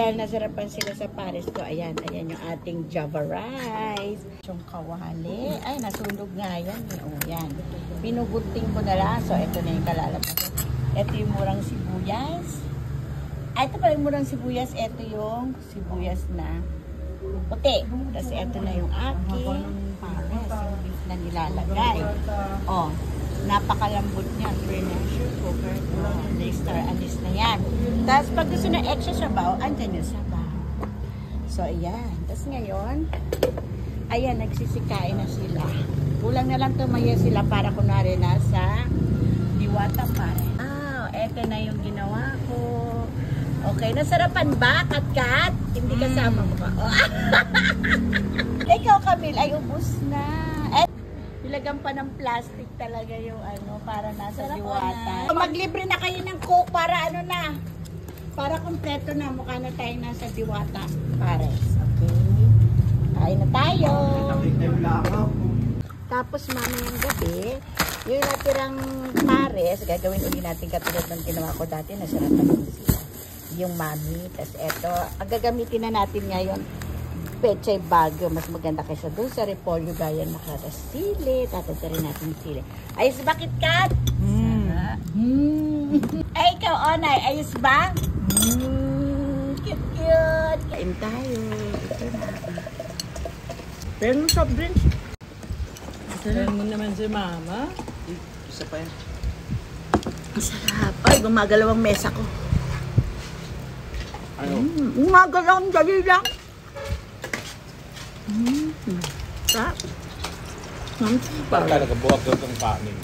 Dahil nasarapan sila sa Paris ko, ayan yung ating Java rice. Yung kawali. Ay, nasunog nga yan. O, yan. Pinugunting ko na lang. So, ito na yung kalalabas. Ito yung murang sibuyas. Ay, ito pala yung murang sibuyas. Ito yung sibuyas na puti. Tapos, ito na yung aking pares. Yung beef na nilalagay. O, napakalambot niya. Pressure cooker. Star anis na yan. Tapos pag gusto na extra sabaw, andyan yung sabaw. So, ayan. Tapos ngayon, ayan, nagsisikain na sila. Kulang na lang tumaya sila para kunwari na sa diwata pa. Eto na yung ginawa ko. Okay, nasarapan ba, Kat? Hindi kasama mo ba? Oh. Ikaw, Camille, ay ubus na. Nilagyan pa ng plastic talaga yung ano, para nasa diwata. Maglibre na kayo ng Coke para ano na, para kompleto na, mukha na tayo nasa diwata. Pares. Okay. Kain na tayo. Tapos mamayang gabi, yung natirang pares, gagawin ulit natin katulad ng ginawa ko dati, nasarapan din sila. Yung mami, tapos eto, ang gagamitin na natin ngayon, pechay bago, mas maganda kaysa doon sa repolyo gaya nakarasili. Tatagda rin natin sili. Ayos ba, KitKat? Ay, ikaw, Onay, ayos ba? Cute. Kain tayo. Ito na. Pero mo soft drinks. Pero mo naman si Mama. Isa pa yan. Ang sarap. Ay, gumagalaw ang mesa ko. Ano? Gumagalaw ang dali lang. Sarap. Parang nagbuwag doon ng panin.